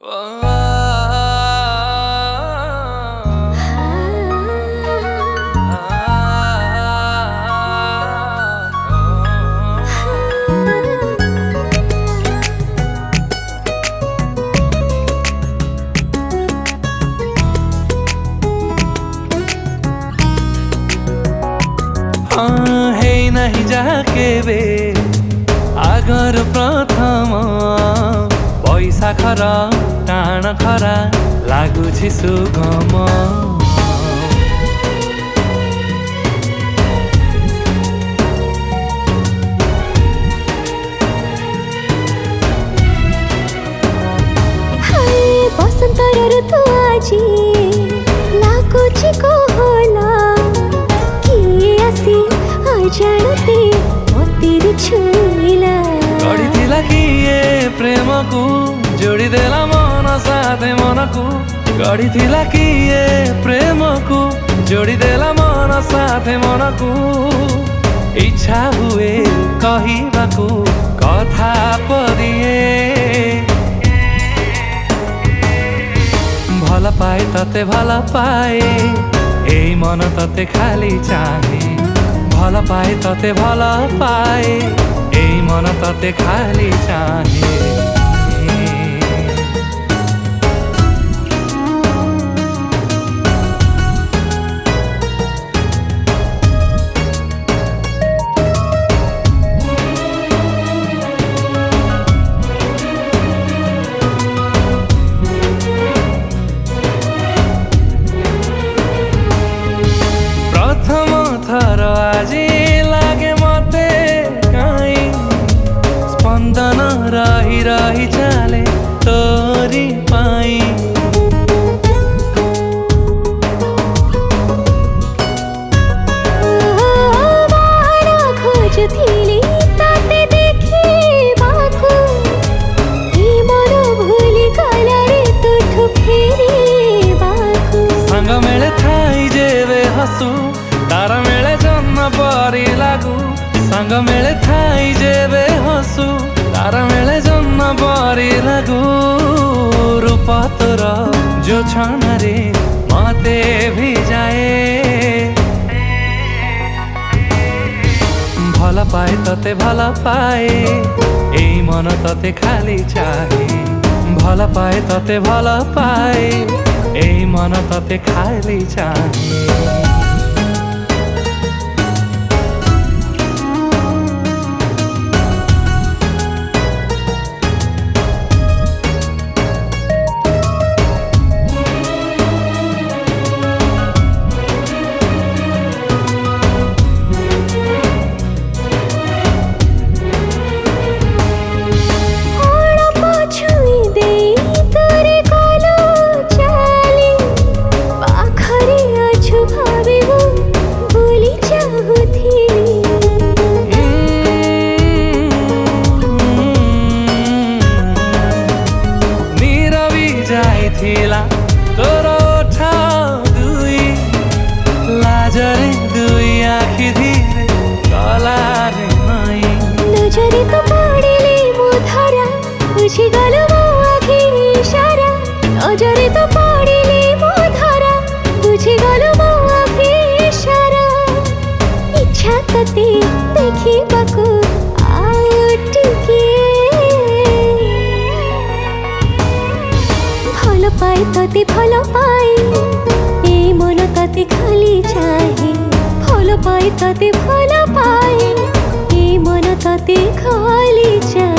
हेई नहीं जाके बे आगर प्रथम पैसा खरा टाण खरा लागुछि सुगम बसंतर ऋतु आजी लागुछि कोहला किए आसी अजाणते मतेरी छुईला गढ़ी थिला किए प्रेम को जोड़ी देला मन साथे मन को गढ़ी थिला किए प्रेम को जोड़ी देला मन साथे मन को इच्छा हुए कहिबाकू कथा पदिए भल पाए तते भल पाए एई मन तते खाली चाहे भल पाए तते भल पाए एई मन तते खाली चाहे थर आजी लागे मते काई स्पंदन रही रही चाले तोरी पाई खोजुथिली ताते देखी बाकू ई मन भूली गला रे तोठु फेरी बाकू संग मेले थाई जेवे हसू तारा मेले जन्म परी लागू संग मेले थाई जेबे हसू तारा मेले जन्म परी लागू रूप तोर जो छानरे मते भी जाए भल पाए तते भल पाए एई मन तते खाली चाहे भल पाए तते भल पाए एई मन तते खाली चाहे थिला तोर ओठा दुई लाजरे दुई आखि धीरे कलारे नाई नजरे तो पड़िले मो धरा बुझी गल मो आखि इशारा नजरे तो पड़िले मो धरा बुझी गल मो आखि इशारा इच्छा तते देखिबाकू आउ टिके भल पाए तते भल पाए ए मन तते खाली चाहे भल पाए तते भल पाए ए मन तते खाली चाहे।